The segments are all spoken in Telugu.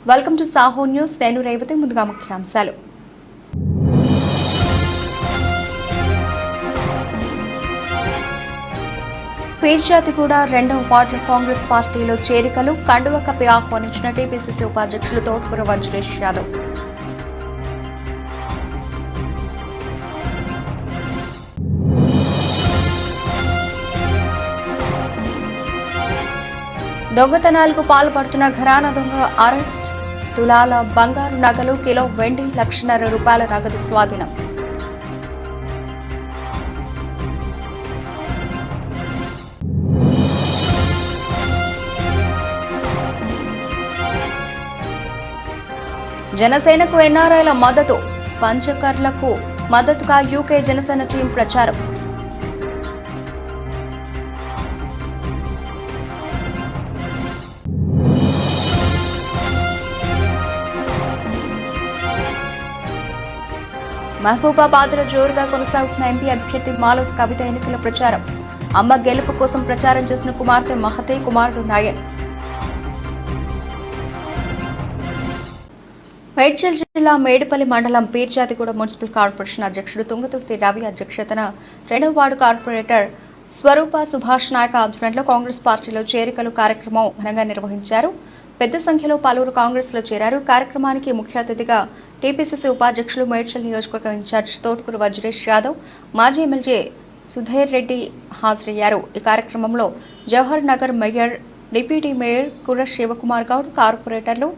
Welcome to Saaho news. నేను రేవతి. ముందుగా ముఖ్యాంశాలు. పీర్జాదిగూడ 2వ వార్డుల కాంగ్రెస్ పార్టీలో చేరికలు. కండువ కప్పి ఆహ్వానించిన టీపీసీసీ ఉపాధ్యక్షులు తోటకూర వజ్రేష్ యాదవ్. దొంగతనాలకు పాల్పడుతున్న ఘరానా దొంగ అరెస్ట్. తులాల బంగారు నగలు, కిలో వెండి, ₹1,50,000 నగదు స్వాధీనం. జనసేనకు ఎన్ఆర్ఐల మద్దతు. పంచకర్లకు మద్దతుగా యూకే జనసేన టీం ప్రచారం. మహబూబాబాద్లో జోరుగా కొనసాగుతున్న ఎంపీ అభ్యర్థి మాలోత్ కవిత ఎన్నికల ప్రచారం. అమ్మ గెలుపు కోసం ప్రచారం చేసిన కుమార్తె మహతే, కుమారుడు నాయన్. మేడ్చల్ జిల్లా మేడిపల్లి మండలం పీర్జాదిగూడ మున్సిపల్ కార్పొరేషన్ అధ్యక్షుడు తుంగతుర్తి రవి అధ్యక్షతన 2వ వార్డు కార్పొరేటర్ స్వరూప సుభాష్ నాయక్ ఆధ్వర్యంలో కాంగ్రెస్ పార్టీలో చేరికలు కార్యక్రమం ఘనంగా నిర్వహించారు. పెద్ద సంఖ్యలో పలువురు కాంగ్రెస్లో చేరారు. కార్యక్రమానికి ముఖ్య అతిథిగా టీపీసీసీ ఉపాధ్యక్షులు, మేడ్చల్ నియోజకవర్గం ఇన్ఛార్జ్ తోటకూర వజ్రేష్ యాదవ్, మాజీ ఎమ్మెల్యే సుధైర్ రెడ్డి హాజరయ్యారు. ఈ కార్యక్రమంలో Jawahar Nagar mayor, deputy mayor కుర్ర శివకుమార్ గౌడ్, కార్పొరేటర్లు,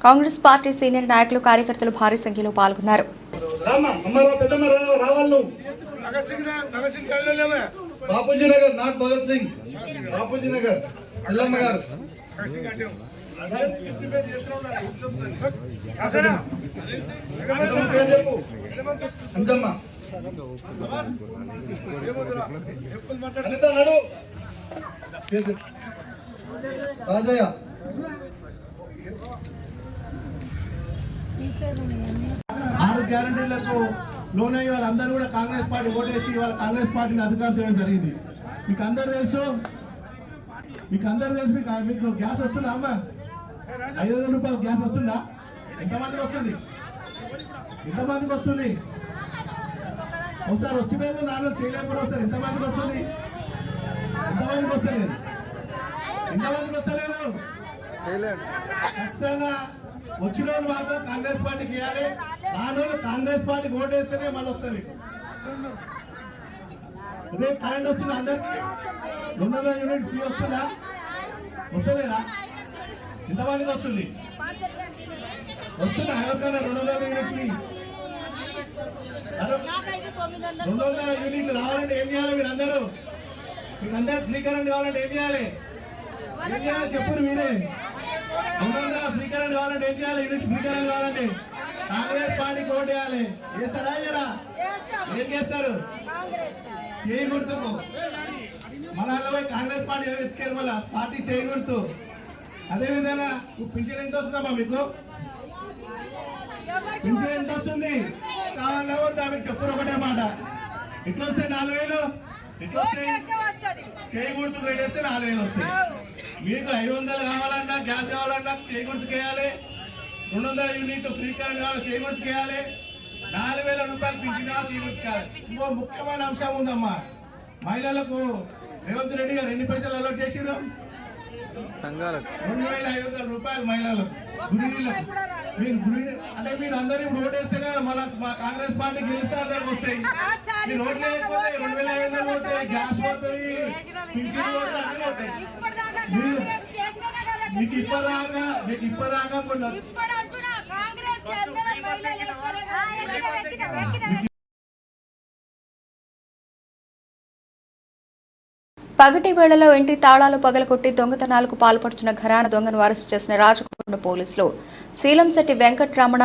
కాంగ్రెస్ పార్టీ సీనియర్ నాయకులు, కార్యకర్తలు భారీ సంఖ్యలో పాల్గొన్నారు. రాజయ్య 6 గ్యారంటీలకు లోనయ్యి వాళ్ళందరూ కూడా కాంగ్రెస్ పార్టీ ఓటేసి వాళ్ళ కాంగ్రెస్ పార్టీని అధికారం చేయడం జరిగింది. మీకు అందరూ తెలుసు మీకు గ్యాస్ వస్తుందా అమ్మా? ₹5,000 గ్యాస్ వస్తుందా? ఎంతమందికి వస్తుంది? ఒకసారి వచ్చి మేము నాలుగు చేయలేకపోతే వస్తారు. ఎంతమందికి వస్తుంది? ఎంతమందికి వస్తలేదు? ఖచ్చితంగా వచ్చిన వాళ్ళు మాత్రం కాంగ్రెస్ పార్టీకి ఇవ్వాలి. రానోళ్ళు కాంగ్రెస్ పార్టీకి ఓటేస్తేనే మళ్ళీ వస్తుంది. అదే కరెంట్ వస్తుంది అందరికి. 200 యూనిట్ ఫ్రీ వస్తుందా? వస్తలేదా? ఎంతమందికి వస్తుందా? ఎవరికైనా 200 యూనిట్ ఫ్రీ? 200 యూనిట్లు రావాలంటే ఏం చేయాలి? మీకందరూ ఫ్రీ కరెంట్ కావాలంటే ఏం చేయాలి? చెప్పండి మీరే. 200 ఫ్రీ కరెంట్ కావాలంటే ఏం చేయాలి? యూనిట్ ఫ్రీ కరెంట్ కావాలంటే కాంగ్రెస్ పార్టీకి ఓటు వేయాలి. చేస్తారా? ఏం చేస్తారు? చేయకూడదు. మన కాంగ్రెస్ పార్టీ ఎత్తుకారు, మళ్ళా పార్టీ చేయకూడదు. అదేవిధంగా పింఛన్ ఎంత వస్తుందమ్మా మీకు? పింఛన్ ఎంత వస్తుంది? కావాలన్నా వద్దా? మీకు చెప్పురు ఒకటే మాట. ఎట్లా వస్తాయి? 4,000. ఎట్లా వస్తాయి? చేయకూడదు వేస్తే 4,000 వస్తాయి. మీకు 500 కావాలన్నా, గ్యాస్ కావాలన్నా చేయకూడదు వేయాలి. 200 యూనిట్ ఫ్రీ కరెంట్ కావాలి, చేయకూడదు వేయాలి. ₹4,000 పింఛన్ కావాలి, చేయకూడదు వేయాలి. ఇంకో ముఖ్యమైన అంశం ఉందమ్మా. మహిళలకు రేవంత్ రెడ్డి గారు ఎన్ని పైసలు అలౌట్ చేసిరు? సంఘాలకు ₹2,500 మహిళలకు, గృహిణులకు. అంటే మీరు అందరూ ఇప్పుడు ఓటేస్తేనే మన కాంగ్రెస్ పార్టీ గెలిస్తే అందరికి వస్తాయి. మీరు ఓట్లు లేకపోతే 2,500 పోతాయి, గ్యాస్ పోతాయి, పింఛన్ పోతాయి, అన్ని పోతాయి. మీకు ఇప్పటిదాకా కొన్ని పగటి వేళలో ఇంటి తాళాలు పగలగొట్టి దొంగతనాలకు పాల్పడుతున్న ఘరానా దొంగను అరెస్ట్ చేసిన రాజకొండ పోలీసులు శీలంశెట్టి వెంకటరమణ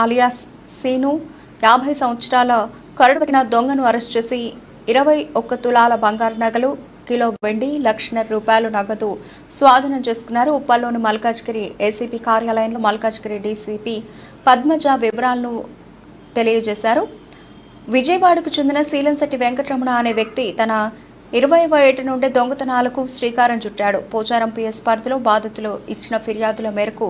అలియాస్ సీను 50 సంవత్సరాల కరడుకట్టిన దొంగను అరెస్ట్ చేసి 21 తులాల బంగారు నగలు, కిలో వెండి, ₹1,00,000 నగదు స్వాధీనం చేసుకున్నారు. ఉప్పల్లోని మల్కాజ్గిరి ఏసీపీ కార్యాలయంలో మల్కాజ్గిరి డీసీపీ పద్మజ వివరాలను తెలియజేశారు. విజయవాడకు చెందిన శీలంశెట్టి వెంకటరమణ అనే వ్యక్తి తన 20వ ఏట నుండి దొంగతనాలకు శ్రీకారం చుట్టాడు. పోచారం పిఎస్ పరిధిలో బాధితులు ఇచ్చిన ఫిర్యాదుల మేరకు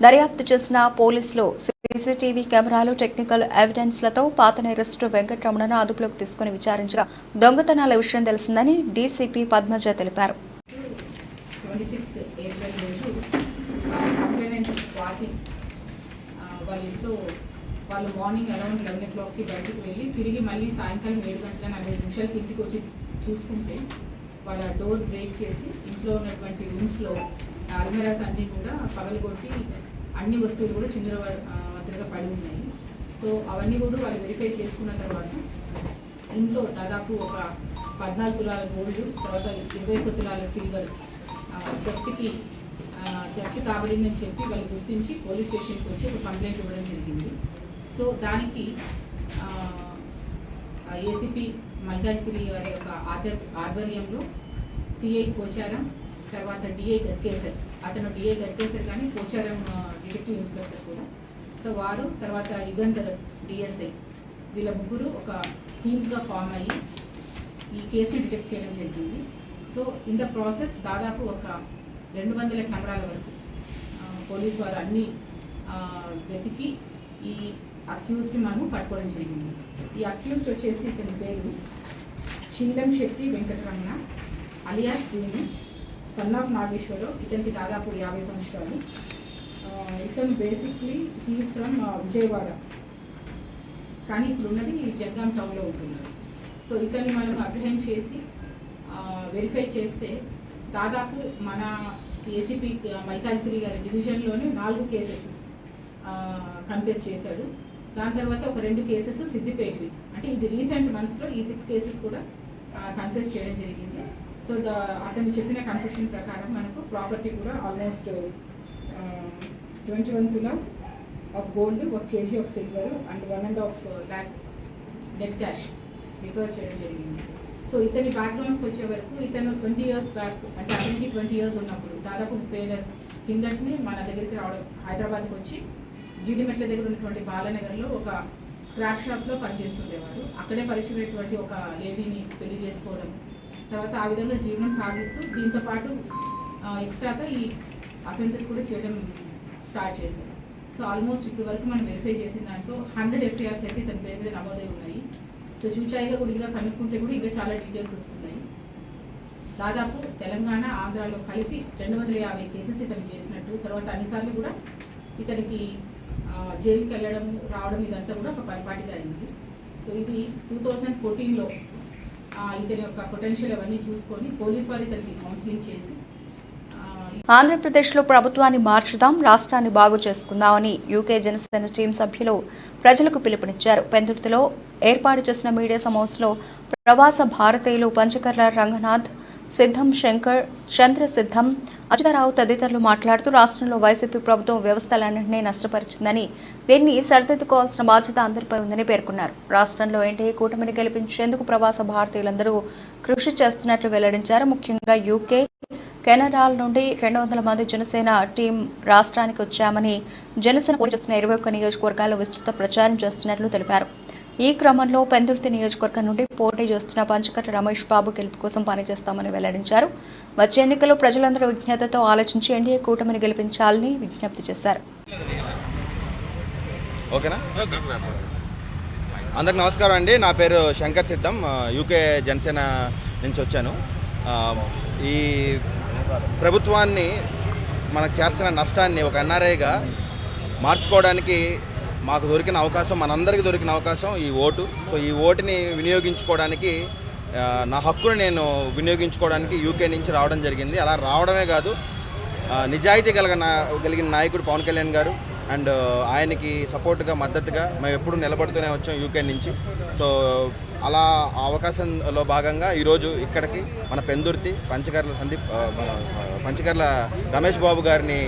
దర్యాప్తు చేసిన పోలీసులు సీసీటీవీ కెమెరాలు, టెక్నికల్ ఎవిడెన్స్లతో పాత నేరస్తుడు వెంకటరమణను అదుపులోకి తీసుకుని విచారించగా దొంగతనాల విషయం తెలిసిందని డీసీపీ పద్మజ తెలిపారు. 26th ఏప్రిల్ రోజు కంప్లైనెంట్ స్వాతి వాళ్ళ ఇంట్లో వాళ్ళు మార్నింగ్ అరౌండ్ 11 o'clockకి బయటకు వెళ్ళి తిరిగి మళ్ళీ సాయంకాలం 7:40 ఇంటికి వచ్చి చూసుకుంటే వాళ్ళ డోర్ బ్రేక్ చేసి ఇంట్లో ఉన్నటువంటి రూమ్స్లో అల్మెరాస్ అన్నీ కూడా పగలగొట్టి అన్ని వస్తువులు కూడా చిందరవందరగా పడి ఉన్నాయి. సో అవన్నీ కూడా వాళ్ళు వెరిఫై చేసుకున్న తర్వాత ఇంట్లో దాదాపు ఒక 14 తులాల గోల్డ్, తర్వాత 21 తులాల సిల్వర్ థెఫ్ట్ కాబడిందని చెప్పి వాళ్ళు గుర్తించి పోలీస్ స్టేషన్కి వచ్చి ఒక కంప్లైంట్ ఇవ్వడం జరిగింది. సో దానికి ఏసీపీ మల్కాజ్గిరి వారి యొక్క ఆధ్వర్యంలో సిఐ పోచారం, తర్వాత డిఐ గట్కేసర్, అతను డిఐ గట్కేసర్ కానీ పోచారం డిటెక్టివ్ ఇన్స్పెక్టర్ కూడా, సో వారు తర్వాత యుగంధర్ డిఎస్ఐ వీళ్ళ ముగ్గురు ఒక టీమ్గా ఫామ్ అయ్యి ఈ కేసుని డిటెక్ట్ చేయడం జరిగింది. సో ఇన్ ద ప్రాసెస్ దాదాపు ఒక 200 కెమెరాల వరకు పోలీసు వారు అన్ని వెతికి ఈ అక్యూజ్ని మనము పట్టుకోవడం జరిగింది. ఈ అక్యూజ్డ్ వచ్చేసి ఇతని పేరు Seelam Shetty Venkataramana alias Srini, son of Nageswararao. ఇతనికి దాదాపు 50 సంవత్సరాలు. ఇతను బేసిక్లీ హీ ఫ్రమ్ విజయవాడ, కానీ ఇప్పుడు ఉన్నది జనగాం టౌన్లో ఉంటున్నారు. సో ఇతన్ని మనం అప్రిహెండ్ చేసి వెరిఫై చేస్తే దాదాపు మన ఏసీపీ మల్కాజ్గిరి గారి డివిజన్లోనే 4 కేసెస్ కన్ఫెస్ చేశాడు. దాని తర్వాత ఒక 2 కేసెస్ సిద్దిపేటవి, అంటే ఇది రీసెంట్ మంత్స్లో ఈ 6 కేసెస్ కూడా కన్ఫెస్ చేయడం జరిగింది. సో అతను చెప్పిన కన్ఫెషన్ ప్రకారం మనకు ప్రాపర్టీ కూడా almost 21 tolas of gold, 1 kg of silver and 1.5 lakh net cash recover చేయడం జరిగింది. సో ఇతని బ్యాక్గ్రౌండ్స్కి వచ్చే వరకు ఇతను 20 years బ్యాక్, అంటే అతనికి 20 years ఉన్నప్పుడు దాదాపు 30 ఏళ్ళ కిందటిని మన దగ్గరికి రావడం, హైదరాబాద్కి వచ్చి జీడిమెట్ల దగ్గర ఉన్నటువంటి బాలనగర్లో ఒక స్క్రాప్ షాప్లో పనిచేస్తుండేవాడు. అక్కడే పరిచయమైనటువంటి ఒక లేడీని పెళ్లి చేసుకోవడం, తర్వాత ఆ విధంగా జీవనం సాగిస్తూ దీంతో పాటు ఎక్స్ట్రాగా ఈ అఫెన్సెస్ కూడా చేయడం స్టార్ట్ చేశారు. సో ఆల్మోస్ట్ ఇప్పటి వరకు మనం వెరిఫై చేసిన దాంట్లో 100 FIRs అయితే ఇతని పేరు మీద నమోదై ఉన్నాయి. సో చూచాయిగా కూడా ఇంకా కనుక్కుంటే కూడా ఇంకా చాలా డీటెయిల్స్ వస్తున్నాయి. దాదాపు తెలంగాణ, ఆంధ్రాలో కలిపి 250 కేసెస్ ఇతను చేసినట్టు, తర్వాత అన్నిసార్లు కూడా ఇతనికి జైలుకి వెళ్ళడం రావడం ఇదంతా కూడా ఒక పరిపాటిగా అయింది. సో ఇది 2014లో ఇతని యొక్క పొటెన్షియల్ అవన్నీ చూసుకొని పోలీస్ వారు ఇతనికి కౌన్సిలింగ్ చేసి ఆంధ్రప్రదేశ్లో ప్రభుత్వాన్ని మార్చుదాం, రాష్ట్రాన్ని బాగు చేసుకుందామని యూకే జనసేన టీం సభ్యులు ప్రజలకు పిలుపునిచ్చారు. పెందుర్తిలో ఏర్పాటు చేసిన మీడియా సమావేశంలో ప్రవాస భారతీయులు పంచకర్ల రంగనాథ్, సిద్ధం శంకర్, చంద్రసిద్ధం, అచ్యుతరావు తదితరులు మాట్లాడుతూ రాష్ట్రంలో వైసీపీ ప్రభుత్వం వ్యవస్థలన్నింటినీ నష్టపరిచిందని, దీన్ని సరిదిద్దుకోవాల్సిన బాధ్యత అందరిపై ఉందని పేర్కొన్నారు. రాష్ట్రంలో ఎన్డీఏ కూటమిని గెలిపించేందుకు ప్రవాస భారతీయులందరూ కృషి చేస్తున్నట్లు వెల్లడించారు. ముఖ్యంగా యూకే, కెనడాల నుండి 200 మంది జనసేన టీం రాష్ట్రానికి వచ్చామని, జనసేన పోటీ చేస్తున్న 21 నియోజకవర్గాల్లో విస్తృత ప్రచారం చేస్తున్నట్లు తెలిపారు. ఈ క్రమంలో పెందుర్తి నియోజకవర్గం నుండి పోటీ చేస్తున్న పంచకర్ల రమేష్ బాబు గెలుపు కోసం పనిచేస్తామని వెల్లడించారు. వచ్చే ఎన్నికల్లో ప్రజలందరూ విజ్ఞతతో ఆలోచించి ఎన్డీఏ కూటమిని గెలిపించాలని విజ్ఞప్తి చేశారు. ఓకేనా? అందరికి నమస్కారం అండి. నా పేరు శంకర్ సిద్ధం, యూకే జనసేన నుంచి వచ్చాను. ఈ ప్రభుత్వాన్ని మనకు చేస్తున్న నష్టాన్ని ఒక ఎన్ఆర్ఐగా మార్చుకోవడానికి మాకు దొరికిన అవకాశం, మనందరికీ దొరికిన అవకాశం ఈ ఓటు. సో ఈ ఓటుని వినియోగించుకోవడానికి, నా హక్కును నేను వినియోగించుకోవడానికి యూకే నుంచి రావడం జరిగింది. అలా రావడమే కాదు, నిజాయితీ కలిగిన నాయకుడు పవన్ కళ్యాణ్ గారు అండ్ ఆయనకి సపోర్ట్గా, మద్దతుగా మేము ఎప్పుడు నిలబడుతూనే వచ్చాం యూకే నుంచి. సో అలా ఆ అవకాశంలో భాగంగా ఈరోజు ఇక్కడికి మన పెందుర్తి పంచకర్ల రమేష్ బాబు గారిని,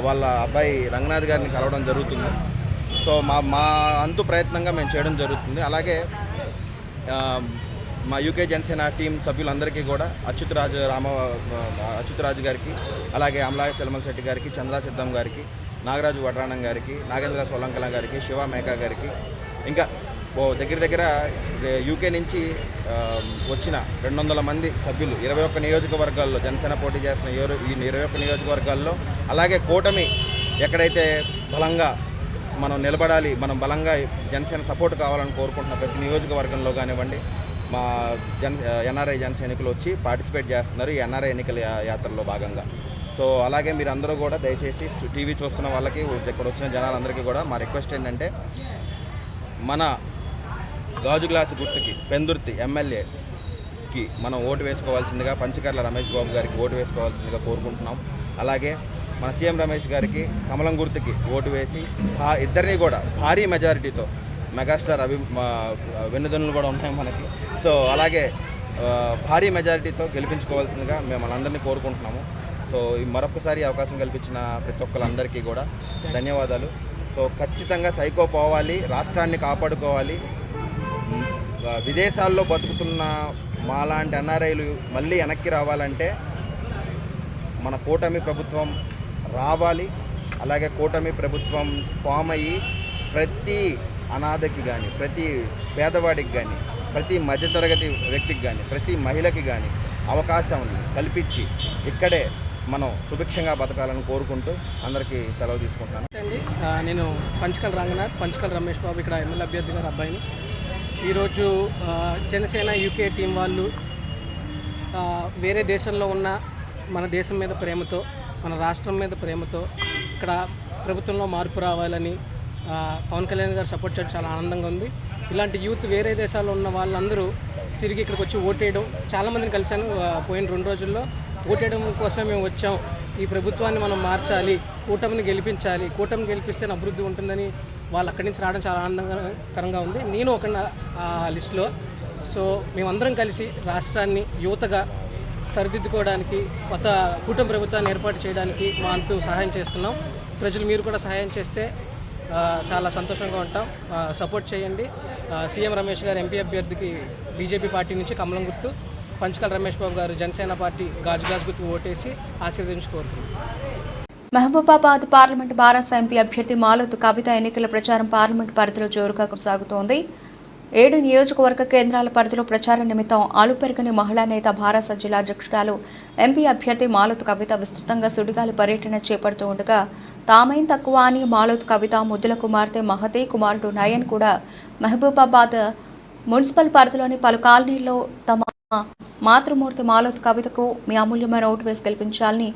వాళ్ళ అబ్బాయి రంగనాథ్ గారిని కలవడం జరుగుతుంది. సో మా అంతు ప్రయత్నంగా మేము చేయడం జరుగుతుంది. అలాగే మా యూకే జనసేన టీం సభ్యులందరికీ కూడా అచ్యుతరాజు గారికి, అలాగే అమలా చలమల శెట్టి గారికి, చంద్రసిద్ధం గారికి, నాగరాజు వడ్రాణం గారికి, నాగేంద్ర సోలంకల గారికి, శివ మేకా గారికి, ఇంకా దగ్గర దగ్గర యూకే నుంచి వచ్చిన 200 మంది సభ్యులు 21 నియోజకవర్గాల్లో జనసేన పోటీ చేస్తున్న ఈ 21 నియోజకవర్గాల్లో, అలాగే కూటమి ఎక్కడైతే బలంగా మనం నిలబడాలి, మనం బలంగా జనసేన సపోర్ట్ కావాలని కోరుకుంటున్న ప్రతి నియోజకవర్గంలో కానివ్వండి మా ఎన్ఆర్ఐ జన సైనికులు వచ్చి పార్టిసిపేట్ చేస్తున్నారు ఈ ఎన్ఆర్ఐ ఎన్నికల యాత్రలో భాగంగా. సో అలాగే మీరు అందరూ కూడా దయచేసి టీవీ చూస్తున్న వాళ్ళకి, ఇక్కడ వచ్చిన జనాలందరికీ కూడా మా రిక్వెస్ట్ ఏంటంటే, మన గాజు గ్లాసు గుర్తుకి పెందుర్తి ఎమ్మెల్యేకి మనం ఓటు వేసుకోవాల్సిందిగా, పంచకర్ల రమేష్ బాబు గారికి ఓటు వేసుకోవాల్సిందిగా కోరుకుంటున్నాం. అలాగే మన సీఎం రమేష్ గారికి కమలం గుర్తుకి ఓటు వేసి ఇద్దరిని కూడా భారీ మెజారిటీతో, మెగాస్టార్ వెన్నుదన్నులు కూడా ఉన్నాయి మనకి, సో అలాగే భారీ మెజారిటీతో గెలిపించుకోవాల్సిందిగా మేము అందరినీ కోరుకుంటున్నాము. సో మరొకసారి అవకాశం కల్పించిన ప్రతి ఒక్కరందరికీ కూడా ధన్యవాదాలు. సో ఖచ్చితంగా సైకో పోవాలి, రాష్ట్రాన్ని కాపాడుకోవాలి. విదేశాల్లో బతుకుతున్న మాలాంటి ఎన్ఆర్ఐలు మళ్ళీ వెనక్కి రావాలంటే మన కూటమి ప్రభుత్వం రావాలి. అలాగే కూటమి ప్రభుత్వం ఫామ్ అయ్యి ప్రతి అనాథకి కానీ, ప్రతి పేదవాడికి కానీ, ప్రతి మధ్యతరగతి వ్యక్తికి కానీ, ప్రతి మహిళకి కానీ అవకాశం కల్పించి ఇక్కడే మనం సుభిక్షంగా బతకాలని కోరుకుంటూ అందరికీ సెలవు తీసుకుంటాను. నేను పంచకల్ రంగనాథ్, పంచకల్ రమేష్ బాబు ఇక్కడ ఎమ్మెల్యే అభ్యర్థి గారు అబ్బాయిని. ఈరోజు జనసేన యూకే టీం వాళ్ళు వేరే దేశంలో ఉన్న మన దేశం మీద ప్రేమతో, మన రాష్ట్రం మీద ప్రేమతో ఇక్కడ ప్రభుత్వంలో మార్పు రావాలని పవన్ కళ్యాణ్ గారు సపోర్ట్ చేయడం చాలా ఆనందంగా ఉంది. ఇలాంటి యూత్ వేరే దేశాల్లో ఉన్న వాళ్ళందరూ తిరిగి ఇక్కడికి వచ్చి ఓటేయడం, చాలామందిని కలిశాను పోయిన 2 రోజుల్లో. ఓటేయడం కోసమే మేము వచ్చాం, ఈ ప్రభుత్వాన్ని మనం మార్చాలి, కూటమిని గెలిపించాలి, కూటమిని గెలిపిస్తే అభివృద్ధి ఉంటుందని వాళ్ళు అక్కడి నుంచి రావడం చాలా ఆనందకరంగా ఉంది. నేను ఒక లిస్టులో. సో మేమందరం కలిసి రాష్ట్రాన్ని యువతగా సరిదిద్దుకోవడానికి, కొత్త కూటమి ప్రభుత్వాన్ని ఏర్పాటు చేయడానికి మా అంతు సహాయం చేస్తున్నాం. ప్రజలు మీరు కూడా సహాయం చేస్తే చాలా సంతోషంగా ఉంటాం. సపోర్ట్ చేయండి. సీఎం రమేష్ గారు ఎంపీ అభ్యర్థికి బీజేపీ పార్టీ నుంచి కమలం గుర్తు, పంచకల్ రమేష్ బాబు గారు జనసేన పార్టీ గాజు గుర్తుకు ఓటేసి ఆశీర్వదించి కోరుతున్నాం. మహబూబాబాద్ పార్లమెంటు బారాస ఎంపీ అభ్యర్థి మాలోతు కవిత ఎన్నికల ప్రచారం పార్లమెంటు పరిధిలో జోరుగా కొనసాగుతోంది. 7 నియోజకవర్గ కేంద్రాల పరిధిలో ప్రచార నిమిత్తం అలుపెరగని మహిళా నేత బారాస జిల్లా అధ్యక్షురాలు ఎంపీ అభ్యర్థి మాలోతు కవిత విస్తృతంగా సుడిగాలి పర్యటన చేపడుతూ ఉండగా తామేం తక్కువ అని మాలోతు కవిత ముద్దుల కుమార్తె మహతి కుమారుడు నయన్ కూడా మహబూబాబాద్ మున్సిపల్ పరిధిలోని పలు కాలనీల్లో తమ మాతృమూర్తి మాలోతు కవితకు మీ అమూల్యమైన ఓటు వేసి గెలిపించాలని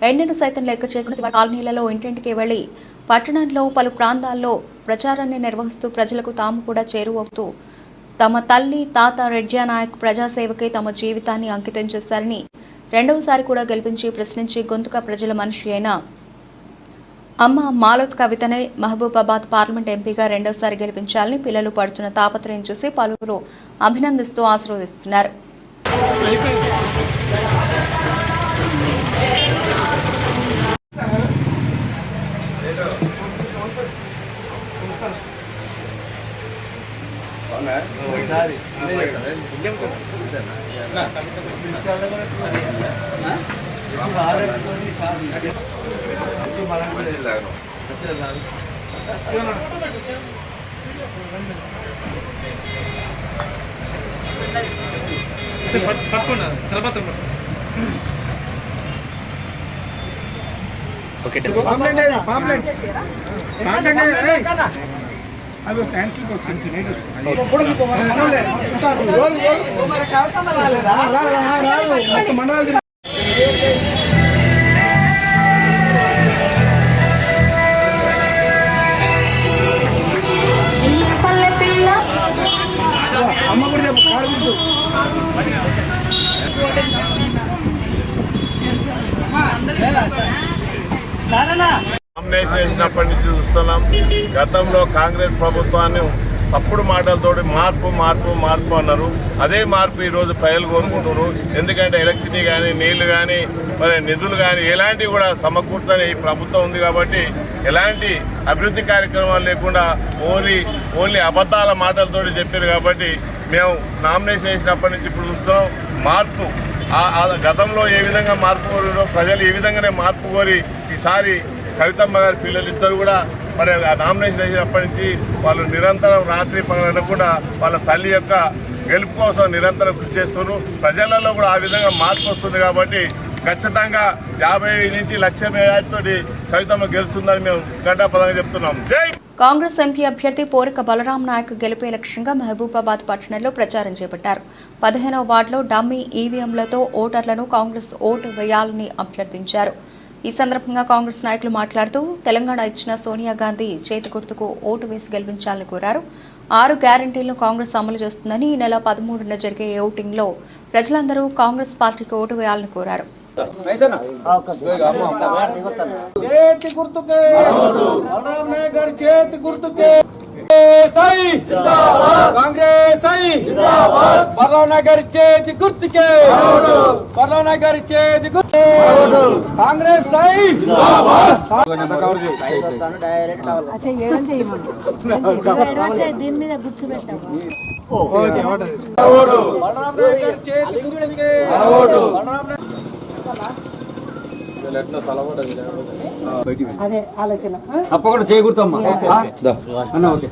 ఎన్నెను సైతం లెక్క చేయకుండా కాలనీలలో ఇంటింటికి వెళ్లి పట్టణంలో పలు ప్రాంతాల్లో ప్రచారాన్ని నిర్వహిస్తూ ప్రజలకు తాము కూడా చేరువవుతూ తమ తల్లి తాత రెడ్జా నాయక్ ప్రజాసేవకే తమ జీవితాన్ని అంకితం చేశారని, రెండవసారి కూడా గెలిపించి ప్రశ్నించి గొంతుక ప్రజల మనిషి అయిన అమ్మ మాలోత్ కవితనే మహబూబాబాద్ పార్లమెంట్ ఎంపీగా రెండోసారి గెలిపించాలని పిల్లలు పడుతున్న తాపత్రయం చూసి పలువురు అభినందిస్తూ ఆశీర్వదిస్తున్నారు. అవి క్యాన్సిల్ వచ్చింది. మండలాలు అమ్మ కూడా చెప్పు కారు గుర్తు. నామినేషన్ వేసినప్పటి నుంచి చూస్తున్నాం. గతంలో కాంగ్రెస్ ప్రభుత్వాన్ని తప్పుడు మాటలతోటి మార్పు మార్పు మార్పు అన్నారు. అదే మార్పు ఈరోజు ప్రజలు కోరుకుంటున్నారు. ఎందుకంటే ఎలక్ట్రిసిటీ కానీ, నీళ్లు కానీ, మరి నిధులు కానీ ఎలాంటివి కూడా సమకూర్చని ఈ ప్రభుత్వం ఉంది కాబట్టి ఎలాంటి అభివృద్ధి కార్యక్రమాలు లేకుండా ఓన్లీ అబద్ధాల మాటలతోటి చెప్పారు. కాబట్టి మేము నామినేషన్ వేసినప్పటి నుంచి ఇప్పుడు చూస్తున్నాం మార్పు. గతంలో ఏ విధంగా మార్పు కోరారో ప్రజలు ఏ విధంగానే మార్పు కోరి ఈసారి కవితమ్మ గారి పిల్లలు ఇద్దరు కూడా మరి ఆ నామినేషన్ వేసినప్పటి నుంచి వాళ్ళు నిరంతరం రాత్రి పగలనకుండా వాళ్ళ తల్లి యొక్క గెలుపు కోసం నిరంతరం కృషి చేస్తున్నారు. ప్రజలలో కూడా ఆ విధంగా మార్పు వస్తుంది కాబట్టి ఖచ్చితంగా 50 నుంచి 1,00,000 మేడాతోటి కవితమ్మ గెలుస్తుందని మేము ఘంటాపదంగా చెప్తున్నాం. జై కాంగ్రెస్ ఎంపీ అభ్యర్థి పోరిక బలరాం నాయక్ గెలిపే లక్ష్యంగా మహబూబాబాద్ పట్టణంలో ప్రచారం చేపట్టారు. 15వ వార్డులో డమ్మీ ఈవీఎంలతో ఓటర్లను కాంగ్రెస్ ఓటు వేయాలని అభ్యర్థించారు. ఈ సందర్భంగా కాంగ్రెస్ నాయకులు మాట్లాడుతూ తెలంగాణ ఇచ్చిన సోనియా గాంధీ చేతి గుర్తుకు ఓటు వేసి గెలిపించాలని కోరారు. 6 గ్యారంటీలను కాంగ్రెస్ అమలు చేస్తుందని ఈ నెల 13న జరిగే ఓటింగ్లో ప్రజలందరూ కాంగ్రెస్ పార్టీకి ఓటు వేయాలని కోరారు. చేతి గుర్తుకే బలరాం నాయక్ గారి చేతి గుర్తుకే కాంగ్రెస్ బలరాం నాయక్ గారి చేతి గుర్తుకే బలరాం నాయక్ గారి చేతి గుర్తు కాంగ్రెస్ దీని మీద గుర్తు పెట్టాము. బలరాం నాయక్ గారి చేతి గుర్తుకే బలరాం అదే ఆలోచన తప్పకుండా చేయకూడదమ్మా అన్న ఓకే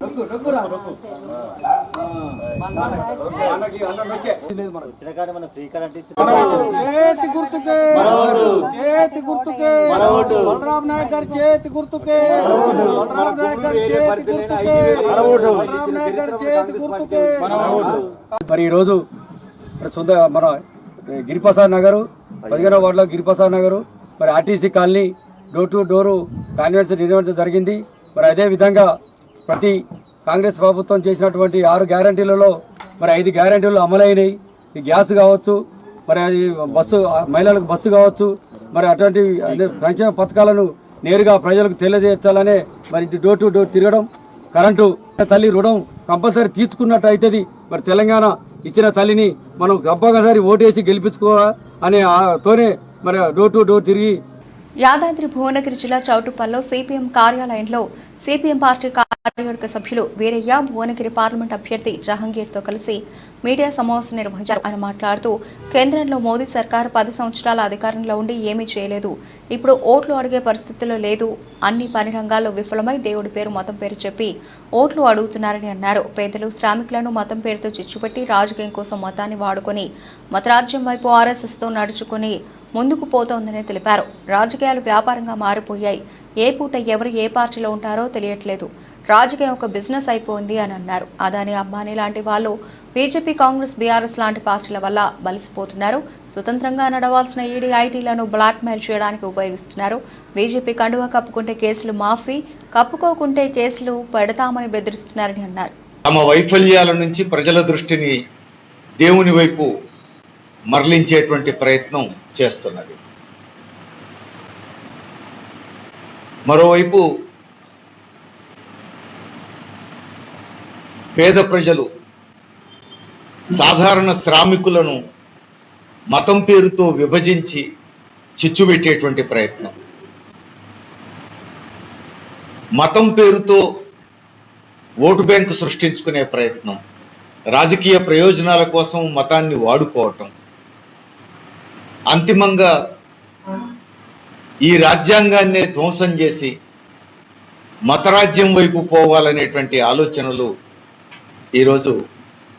చేతి గుర్తుకే చేతి గుర్తుకే బలరాం నాయక్ గారి చేతి గుర్తుకే బలరాం నాయక్ గారి చేతి గుర్తుకే బలరాం నాయక్ గారి చేతి గుర్తుకే. మరి ఈరోజు సొంత మన గిరిప్రసాద్ నగరు 15వ వార్డులో గిరిప్రసాద్ నగరు మరి RTC colony door to door convention నిర్వహించడం జరిగింది. మరి అదేవిధంగా ప్రతి కాంగ్రెస్ ప్రభుత్వం చేసినటువంటి 6 గ్యారంటీలలో మరి 5 గ్యారంటీలు అమలైనవి. ఈ గ్యాస్ కావచ్చు, మరి అది బస్సు మహిళలకు బస్సు కావచ్చు, మరి అటువంటి సంక్షేమ పథకాలను నేరుగా ప్రజలకు తెలియజేయాలనే మరి డోర్ టు డోర్ తిరగడం. కరెంటు తల్లి రుణం కంపల్సరీ తీసుకున్నట్టు అవుతుంది. మరి తెలంగాణ ఇచ్చిన తల్లిని మనం కంపల్సరీ ఓటేసి గెలిపించుకోవాలి అనే తోనే మరి డోర్ టు డోర్ తిరిగి యాదాద్రి భువనగిరి జిల్లా చౌటుప్పల్లో సిపిఎం కార్యాలయంలో సిపిఎం పార్టీ కార్యవర్గ సభ్యులు వీరయ్య భువనగిరి పార్లమెంట్ అభ్యర్థి జహంగీర్తో కలిసి మీడియా సమావేశం నిర్వహించారు. ఆయన మాట్లాడుతూ కేంద్రంలో మోదీ సర్కారు 10 సంవత్సరాల అధికారంలో ఉండి ఏమీ చేయలేదు. ఇప్పుడు ఓట్లు అడిగే పరిస్థితుల్లో లేదు. అన్ని పని రంగాల్లో విఫలమై దేవుడి పేరు మతం పేరు చెప్పి ఓట్లు అడుగుతున్నారని అన్నారు. పేదలు శ్రామికులను మతం పేరుతో చిచ్చుపెట్టి రాజకీయం కోసం మతాన్ని వాడుకొని మతరాజ్యం వైపు ఆర్ఎస్ఎస్తో నడుచుకుని ముందుకు పోతోందని తెలిపారు. రాజకీయాలు వ్యాపారంగా మారిపోయాయి. ఏ పూట ఎవరు ఏ పార్టీలో ఉంటారో తెలియట్లేదు. రాజకీయం ఒక బిజినెస్ అయిపోయింది అని అన్నారు. అదాని అంబానీ లాంటి వాళ్ళు బీజేపీ కాంగ్రెస్ బీఆర్ఎస్ లాంటి పార్టీల వల్ల బలిసిపోతున్నారు. స్వతంత్రంగా నడవాల్సిన ఈడీ ఐటీలను బ్లాక్మెయిల్ చేయడానికి ఉపయోగిస్తున్నారు. బీజేపీ కండువా కప్పుకుంటే కేసులు మాఫీ, కప్పుకోకుంటే కేసులు పెడతామని బెదిరిస్తున్నారని అన్నారు. తమ వైఫల్యాల నుంచి ప్రజల దృష్టిని దేవుని వైపు మరలించేటువంటి ప్రయత్నం చేస్తున్నది. మరోవైపు పేద ప్రజలు, సాధారణ శ్రామికులను మతం పేరుతో విభజించి చిచ్చుపెట్టేటువంటి ప్రయత్నం, మతం పేరుతో ఓటు బ్యాంకు సృష్టించుకునే ప్రయత్నం, రాజకీయ ప్రయోజనాల కోసం మతాన్ని వాడుకోవటం, అంతిమంగా ఈ రాజ్యాంగాన్నే ధ్వంసం చేసి మతరాజ్యం వైపు పోవాలనేటువంటి ఆలోచనలు ఈరోజు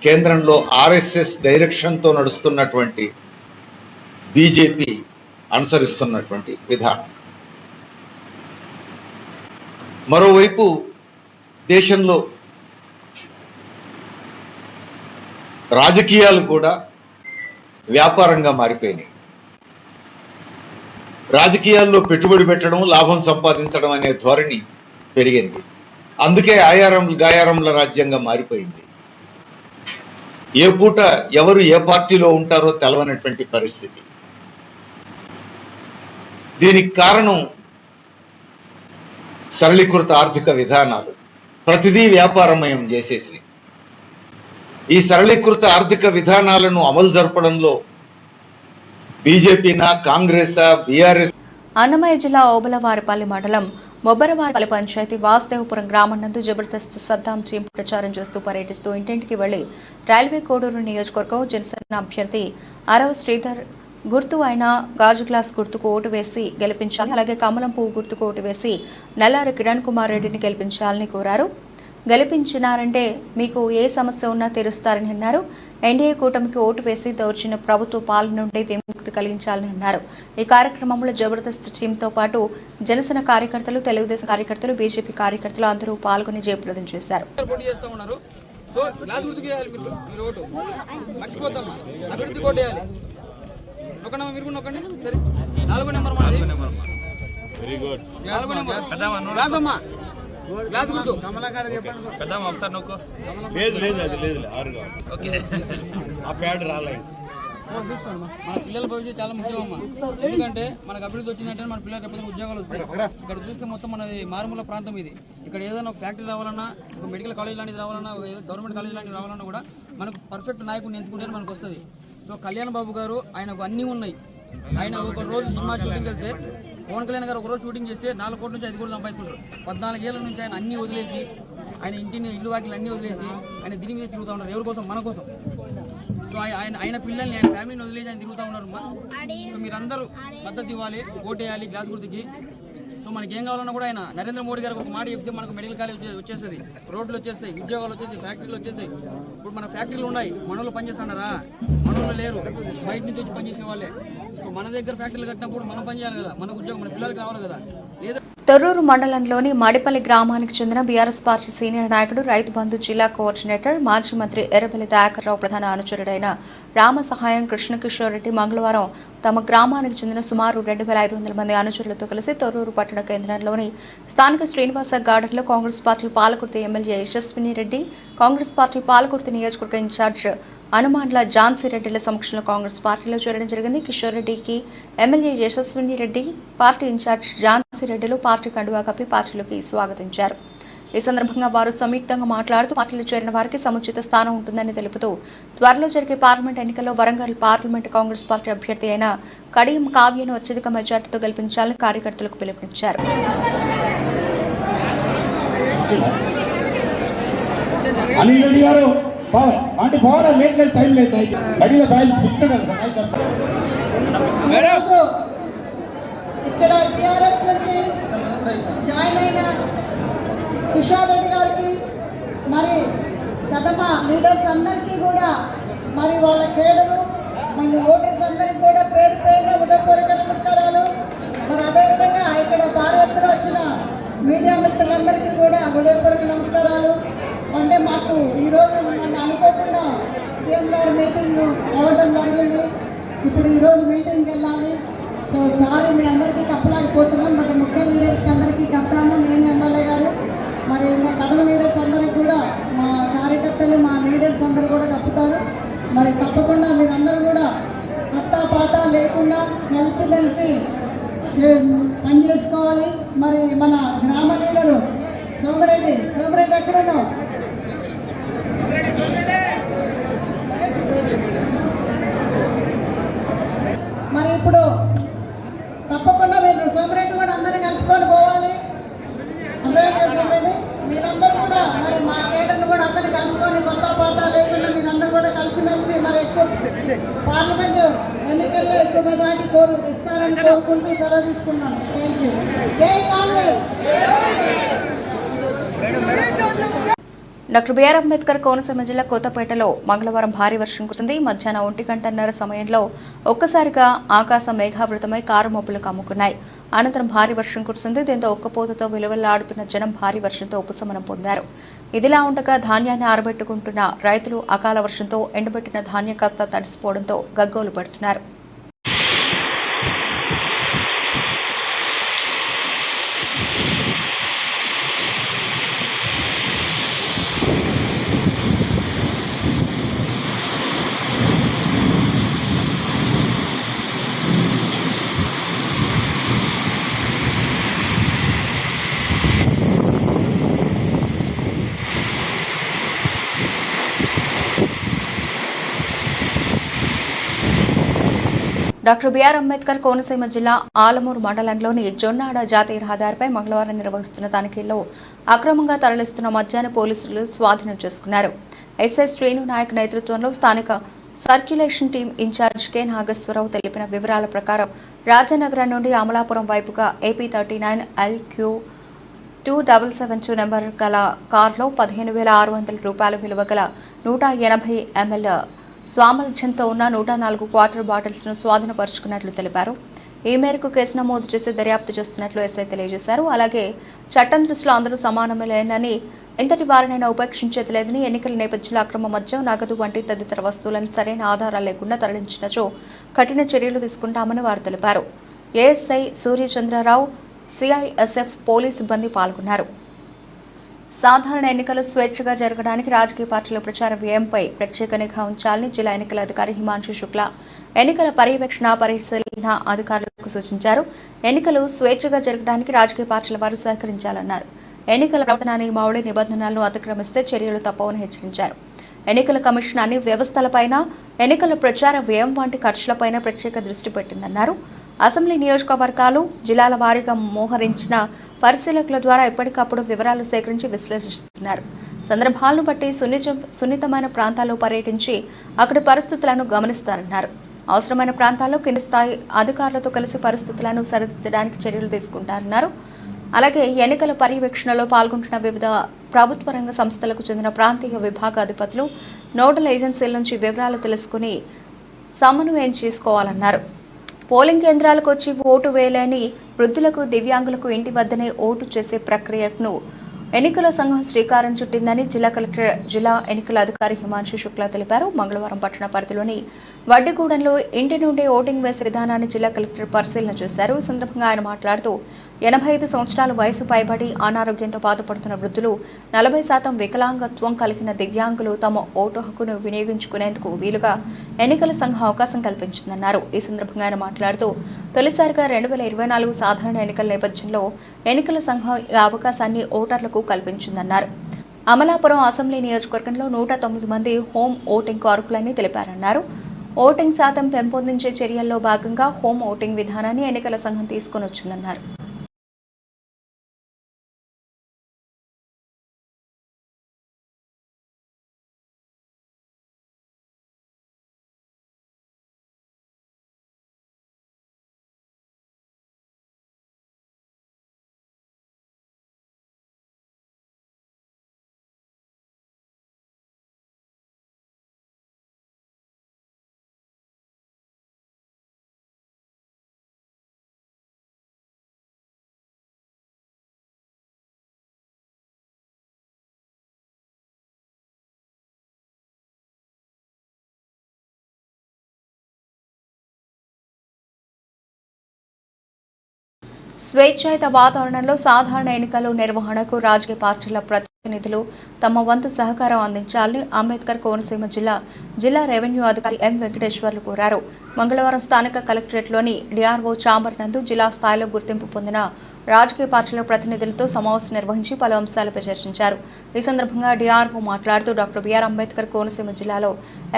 కేంద్రంలో ఆర్ఎస్ఎస్ డైరెక్షన్తో నడుస్తున్నటువంటి బీజేపీ అనుసరిస్తున్నటువంటి విధానం. మరోవైపు దేశంలో రాజకీయాలు కూడా వ్యాపారంగా మారిపోయినాయి. రాజకీయాల్లో పెట్టుబడి పెట్టడం, లాభం సంపాదించడం అనే ధోరణి పెరిగింది. అందుకే గాయారంల రాజ్యంగా మారిపోయింది. ఏ పూట ఎవరు ఏ పార్టీలో ఉంటారో తెలవనటువంటి పరిస్థితి. దీనికి కారణం సరళీకృత ఆర్థిక విధానాలు, ప్రతిదీ వ్యాపారమయం చేసేసి ఈ సరళీకృత ఆర్థిక విధానాలను అమలు జరపడంలో బీజేపీనా, కాంగ్రెసా, బీఆర్ఎస్. అన్నమయ్య జిల్లా ఓబలవారిపల్లి మండలం మొబ్బరవారిపల్లి పంచాయతీ వాసుదేవపురం గ్రామం నందు జబర్దస్త్ సద్దాం టీం ప్రచారం చేస్తూ పర్యటిస్తూ ఇంటింటికి వెళ్లి రైల్వే కోడూరు నియోజకవర్గం జనసేన అభ్యర్థి అరవ శ్రీధర్ గుర్తు అయిన గాజు గ్లాస్ గుర్తుకు ఓటు వేసి గెలిపించాలి. అలాగే కమలం పువ్వు గుర్తుకు ఓటు వేసి నల్లారి కిరణ్ కుమార్ రెడ్డిని గెలిపించాలని కోరారు. గెలిపించినారంటే మీకు ఏ సమస్య ఉన్నా తీరుస్తారని అన్నారు. ఎన్డీఏ కూటమికి ఓటు వేసి దౌర్జన్య ప్రభుత్వ పాలన నుండి విముక్తి కలిగించాలని అన్నారు. ఈ కార్యక్రమంలో జబర్దస్త్ టీంతో పాటు జనసేన కార్యకర్తలు, తెలుగుదేశం కార్యకర్తలు, బీజేపీ కార్యకర్తలు అందరూ పాల్గొని జయప్రదం చేశారు. మన పిల్లల భవిష్యత్తు చాలా ముఖ్యమమ్మా. ఎందుకంటే మనకు అభివృద్ధి వచ్చిందంటే మన పిల్లలకు ఎప్పుడు ఉద్యోగాలు వస్తాయి. ఇక్కడ చూస్తే మొత్తం మనది మారుమూల ప్రాంతం ఇది. ఇక్కడ ఏదైనా ఒక ఫ్యాక్టరీ రావాలన్నా, ఒక మెడికల్ కాలేజ్ లాంటిది రావాలన్నా, గవర్నమెంట్ కాలేజ్ లాంటిది రావాలన్నా కూడా మనకు పర్ఫెక్ట్ నాయకుడిని ఎంచుకుంటే మనకు వస్తుంది. సో కళ్యాణ్ బాబు గారు ఆయనకు అన్నీ ఉన్నాయి. ఆయన ఒక రోజు సినిమా షూటింగ్ వెళ్తే పవన్ కళ్యాణ్ గారు ఒక రోజు షూటింగ్ చేస్తే 4 కోట్ల నుంచి 5 కోట్లు సంపాదించుకుంటారు. 14 ఏళ్ల నుంచి ఆయన అన్ని వదిలేసి, ఆయన ఇంటిని ఇల్లు వాకిలు అన్నీ వదిలేసి ఆయన దీని మీద తిరుగుతూ ఉన్నారు. ఎవరి కోసం? మన కోసం. సో ఆయన పిల్లల్ని, ఆయన ఫ్యామిలీని వదిలేసి ఆయన తిరుగుతూ ఉన్నారు. సో మీరందరూ మద్దతు ఇవ్వాలి, ఓటేయాలి గ్లాస్ గుర్తుకి. సో మనకి ఏం కావాలన్నా కూడా ఆయన నరేంద్ర మోడీ గారికి ఒక మాట చెప్తే మనకు మెడికల్ కాలేజ్ వచ్చేస్తుంది, రోడ్లు వచ్చేస్తాయి, ఉద్యోగాలు వచ్చేస్తాయి, ఫ్యాక్టరీలు వచ్చేస్తాయి. ఇప్పుడు మన ఫ్యాక్టరీలు ఉన్నాయి, మనోళ్ళు పనిచేస్తున్నారా? మనోళ్ళు లేరు, బయట నుంచి వచ్చి పనిచేసే వాళ్ళే. సో మన దగ్గర ఫ్యాక్టరీలు కట్టినప్పుడు మనం పని చేయాలి కదా, మనకు ఉద్యోగం మన పిల్లలకి రావాలి కదా. లేదా తొర్రూరు మండలంలోని మడిపల్లి గ్రామానికి చెందిన బీఆర్ఎస్ పార్టీ సీనియర్ నాయకుడు, రైతు బంధు జిల్లా కోఆర్డినేటర్, మాజీ మంత్రి ఎర్రబెల్లి దయాకర్రావు ప్రధాన అనుచరుడైన రామ సహాయం కృష్ణకిషోర్ రెడ్డి మంగళవారం తమ గ్రామానికి చెందిన సుమారు 2500 మంది అనుచరులతో కలిసి తొర్రూరు పట్టణ కేంద్రంలోని స్థానిక శ్రీనివాస గార్డెన్లో Congress party Palakurthi MLA Yashaswini Reddy, Congress party Palakurthi నియోజకవర్గ ఇన్ఛార్జ్ హనుమాన్ల ఝాన్సీ రెడ్డిల సమక్షంలో కాంగ్రెస్ పార్టీలో చేరడం జరిగింది. కిషోర్ రెడ్డికి MLA Yashaswini Reddy, party in-charge Jhansi రెడ్డిలు పార్టీ కండువా కప్పి పార్టీలోకి స్వాగతించారు. ఈ సందర్భంగా వారు సంయుక్తంగా మాట్లాడుతూ పార్టీలో చేరిన వారికి సముచిత స్థానం ఉంటుందని తెలుపుతూ త్వరలో జరిగే పార్లమెంట్ ఎన్నికల్లో వరంగల్ పార్లమెంట్ కాంగ్రెస్ పార్టీ అభ్యర్థి అయిన కడియం కావ్యను అత్యధిక మెజార్టీతో గెలిపించాలని కార్యకర్తలకు పిలుపునిచ్చారు. ఇక్కడ టీఆర్ఎస్ నుంచి జాయిన్ అయిన కిషోర్ రెడ్డి గారికి, మరి కదమ లీడర్స్ అందరికీ కూడా, మరి వాళ్ళ కేడరు, మళ్ళీ ఓటర్స్ అందరికీ కూడా పేరు పేరున ఉదయపూర్వక నమస్కారాలు. మరి అదేవిధంగా ఇక్కడ భారత్లో వచ్చిన మీడియా మిత్రులందరికీ కూడా ఉదయపూర్వక నమస్కారాలు. అంటే మాకు ఈరోజు మన అనుకోకుండా సీఎం గారి మీటింగ్ అవ్వడం జరిగింది. ఇప్పుడు ఈరోజు మీటింగ్కి వెళ్ళాలి. సో సారీ మీ అందరికీ కప్పలేకపోతున్నాం, బట్ ముఖ్య లీడర్స్కి అందరికీ కప్పాము. నేను ఎమ్మెల్యే గారు, మరి మా కథల లీడర్స్ అందరికీ కూడా, మా కార్యకర్తలు, మా లీడర్స్ అందరూ కూడా కప్పుతారు. మరి తప్పకుండా మీరందరూ కూడా అత్తా పాత లేకుండా కలిసి పని చేసుకోవాలి. మరి మన గ్రామ లీడరు సోమిరెడ్డి ఎక్కడున్నావు? మరి ఇప్పుడు తప్పకుండా మీరు సోమిరెడ్డి కూడా అందరినీ కలుపుకొని పోవాలి. అదే సోమిరెడ్డి, మీరందరూ కూడా మరి మా కేటర్ను కూడా అందరినీ కలుపుకొని కొత్త పాత లేకుండా మీరందరూ కూడా కలిసిమెలిసి మరి ఎక్కువ పార్లమెంట్ ఎన్నికల్లో ఎక్కువ మెజార్టీ ఇస్తారని కోరుకుంటూ సెలవు తీసుకున్నాను. Thank you. జై కాంగ్రెస్. డాక్టర్ బిఆర్ అంబేద్కర్ కోనసీమ జిల్లా కొత్తపేటలో మంగళవారం భారీ వర్షం కురిసింది. మధ్యాహ్నం 1:30 సమయంలో ఒక్కసారిగా ఆకాశం మేఘావృతమై కారు మబ్బులు కమ్ముకున్నాయి. అనంతరం భారీ వర్షం కురిసింది. దీంతో ఒక్కపోతతో విలువలాడుతున్న జనం భారీ వర్షంతో ఉపశమనం పొందారు. ఇదిలా ఉండగా ధాన్యాన్ని ఆరబెట్టుకుంటున్న రైతులు అకాల వర్షంతో ఎండబెట్టిన ధాన్యం కాస్త తడిసిపోవడంతో గగ్గోలు పెడుతున్నారు. డాక్టర్ బిఆర్ అంబేద్కర్ కోనసీమ జిల్లా ఆలమూరు మండలంలోని జొన్నాడ జాతీయ రహదారిపై మంగళవారం నిర్వహిస్తున్న తనిఖీల్లో అక్రమంగా తరలిస్తున్న మద్యాన్ని పోలీసులు స్వాధీనం చేసుకున్నారు. ఎస్ఐ శ్రీను నాయక్ నేతృత్వంలో స్థానిక circulation team in charge K Nageswara Rao తెలిపిన వివరాల ప్రకారం రాజానగరం నుండి అమలాపురం వైపుగా ఏపీ 39 LQ 2772 నెంబర్ గల కార్లో 15,600 రూపాయల విలువ గల 180 ml స్వామల్జంతో ఉన్న 104 క్వార్టర్ బాటిల్స్ ను స్వాధీనపరుచుకున్నట్లు తెలిపారు. ఈ మేరకు కేసు నమోదు చేసి దర్యాప్తు చేస్తున్నట్లు ఎస్ఐ తెలియజేశారు. అలాగే చట్టం దృష్టిలో అందరూ సమానమేనని, ఇంతటి వారినైనా ఉపేక్షించేది లేదని, ఎన్నికల నేపథ్యంలో అక్రమ మద్యం, నగదు వంటి తదితర వస్తువులను సరైన ఆధారాలు లేకుండా తరలించినచో కఠిన చర్యలు తీసుకుంటామని వారు తెలిపారు. ఏఎస్ఐ సూర్యచంద్రరావు, సిఐఎస్ఎఫ్ పోలీసు సిబ్బంది పాల్గొన్నారు. సాధారణ ఎన్నికలు స్వేచ్ఛగా జరగడానికి రాజకీయ పార్టీల ప్రచార వ్యయంపై ప్రత్యేక నిఘా ఉంచాలని జిల్లా ఎన్నికల అధికారి హిమాంశు శుక్లా ఎన్నికల పర్యవేక్షణ పరిశీలన అధికారులకు సూచించారు. ఎన్నికలు స్వేచ్ఛగా జరగడానికి రాజకీయ పార్టీల వారు సహకరించాలన్నారు. ఎన్నికల ప్రవర్తన నియమావళి నిబంధనలను అతిక్రమిస్తే చర్యలు తప్పవని హెచ్చరించారు. ఎన్నికల కమిషన్ అన్ని వ్యవస్థలపైన ఎన్నికల ప్రచార వ్యయం వంటి ఖర్చులపైన ప్రత్యేక దృష్టి పెట్టిందన్నారు. అసెంబ్లీ నియోజకవర్గాలు జిల్లాల వారీగా మోహరించిన పరిశీలకుల ద్వారా ఎప్పటికప్పుడు వివరాలు సేకరించి విశ్లేషిస్తున్నారు. సందర్భాలను బట్టి సున్నితమైన ప్రాంతాల్లో పర్యటించి అక్కడి పరిస్థితులను గమనిస్తారన్నారు. అవసరమైన ప్రాంతాల్లో కింది స్థాయి అధికారులతో కలిసి పరిస్థితులను సరిదిద్దడానికి చర్యలు తీసుకుంటారన్నారు. అలాగే ఎన్నికల పర్యవేక్షణలో పాల్గొంటున్న వివిధ ప్రభుత్వ రంగ సంస్థలకు చెందిన ప్రాంతీయ విభాగ అధిపతులు నోడల్ ఏజెన్సీల నుంచి వివరాలు తెలుసుకుని సమన్వయం చేసుకోవాలన్నారు. పోలింగ్ కేంద్రాలకు వచ్చి ఓటు వేయలేని వృద్ధులకు, దివ్యాంగులకు ఇంటి వద్దనే ఓటు చేసే ప్రక్రియను ఎన్నికల సంఘం శ్రీకారం చుట్టిందని జిల్లా కలెక్టర్, జిల్లా ఎన్నికల అధికారి హిమాంశు శుక్లా తెలిపారు. మంగళవారం పట్టణ పరిధిలోని వడ్డిగూడెంలో ఇంటి నుండే ఓటింగ్ వేసే విధానాన్ని జిల్లా కలెక్టర్ పరిశీలన చేశారు. ఈ సందర్భంగా ఆయన మాట్లాడుతూ 85 సంవత్సరాల వయసు పైబడి అనారోగ్యంతో బాధపడుతున్న వృద్ధులు, 40% వికలాంగత్వం కలిగిన దివ్యాంగులు తమ ఓటు హక్కును వినియోగించుకునేందుకు వీలుగా ఎన్నికల సంఘం అవకాశం కల్పించిందన్నారు. ఈ సందర్భంగా ఆయన మాట్లాడుతూ తొలిసారిగా 2024 సాధారణ ఎన్నికల నేపథ్యంలో ఎన్నికల సంఘం ఈ అవకాశాన్ని ఓటర్లకు కల్పించిందన్నారు. అమలాపురం అసెంబ్లీ నియోజకవర్గంలో 109 మంది హోమ్ ఓటింగ్ అర్హులని తెలిపారన్నారు. ఓటింగ్ శాతం పెంపొందించే చర్యల్లో భాగంగా హోమ్ ఓటింగ్ విధానాన్ని ఎన్నికల సంఘం తీసుకొని వచ్చిందన్నారు. స్వేచ్ఛాయుత వాతావరణంలో సాధారణ ఎన్నికల నిర్వహణకు రాజకీయ పార్టీల ప్రతినిధులు తమ వంతు సహకారం అందించాలని అంబేద్కర్ కోనసీమ జిల్లా రెవెన్యూ అధికారి ఎం వెంకటేశ్వర్లు కోరారు. మంగళవారం స్థానిక కలెక్టరేట్లోని డిఆర్ఓ చాంబర్ నందు జిల్లా స్థాయిలో గుర్తింపు పొందిన రాజకీయ పార్టీల ప్రతినిధులతో సమావేశం నిర్వహించి పలు అంశాలపై చర్చించారు. ఈ సందర్భంగా డిఆర్ఓ మాట్లాడుతూ డాక్టర్ బిఆర్ అంబేద్కర్ కోనసీమ జిల్లాలో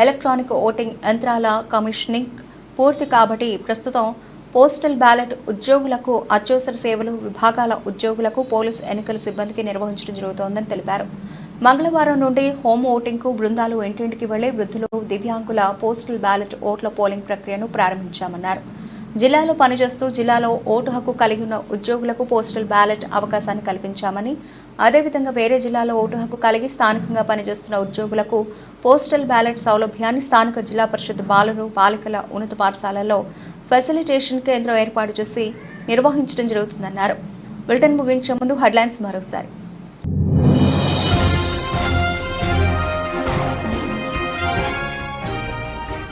ఎలక్ట్రానిక్ ఓటింగ్ యంత్రాల కమిషనింగ్ పూర్తి కాబట్టి ప్రస్తుతం పోస్టల్ బ్యాలెట్ ఉద్యోగులకు, అత్యవసర సేవలు విభాగాల ఉద్యోగులకు, పోలీసు ఎన్నికల సిబ్బందికి నిర్వహించడం జరుగుతోందని తెలిపారు. మంగళవారం నుండి హోమ్ ఓటింగ్కు బృందాలు ఇంటింటికి వెళ్లి వృద్ధులు, దివ్యాంగుల పోస్టల్ బ్యాలెట్ ఓట్ల పోలింగ్ ప్రక్రియను ప్రారంభించామన్నారు. జిల్లాలో పనిచేస్తూ జిల్లాలో ఓటు హక్కు కలిగి ఉన్న ఉద్యోగులకు పోస్టల్ బ్యాలెట్ అవకాశాన్ని కల్పించామని, అదేవిధంగా వేరే జిల్లాలో ఓటు హక్కు కలిగి స్థానికంగా పనిచేస్తున్న ఉద్యోగులకు పోస్టల్ బ్యాలెట్ సౌలభ్యాన్ని స్థానిక జిల్లా పరిషత్ బాలురు, బాలికల ఉన్నత పాఠశాలల్లో ఫెసిలిటేషన్ కేంద్రం ఏర్పాటు చేసి నిర్వహించడం జరుగుతుందన్నారు. బులెటిన్ ముగించే ముందు హెడ్లైన్స్ మరోసారి.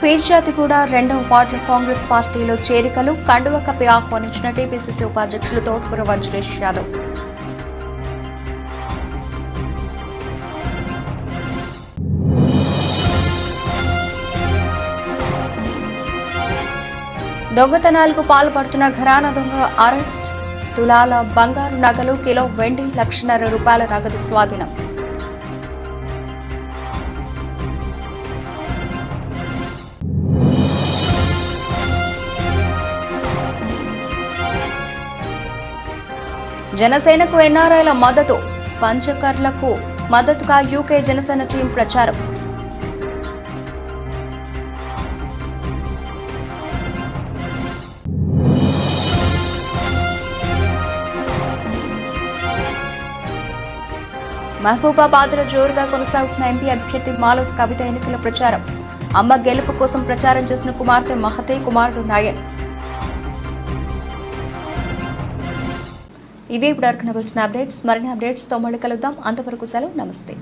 పీర్జాతిగూడ 2వ వార్డుల కాంగ్రెస్ పార్టీలో చేరికలు, కండువ కప్పి ఆహ్వానించిన టీపీసీసీ ఉపాధ్యక్షులు తోటకూర వజ్రేష్ యాదవ్. దొంగతనాలకు పాల్పడుతున్న ఘరానా దొంగ అరెస్ట్, తులాల బంగారు నగలు, కిలో వెండి, ₹1,50,000 నగదు స్వాధీనం. జనసేనకు ఎన్ఆర్ఐల మద్దతు, పంచకర్లకు మద్దతుగా యూకే జనసేన టీం ప్రచారం. మహబూబాబాద్లో జోరుగా కొనసాగుతున్న ఎంపీ అభ్యర్థి మాలోత్ కవిత ఎన్నికల ప్రచారం. అమ్మ గెలుపు కోసం ప్రచారం చేసిన కుమార్తె మహతే, కుమారుడు నాయన్. ఇవే ఇప్పుడు వరకు వచ్చిన అప్డేట్స్. మరిన్ని అప్డేట్స్తో మళ్ళీ కలుద్దాం. అంతవరకు సెలవు. నమస్తే.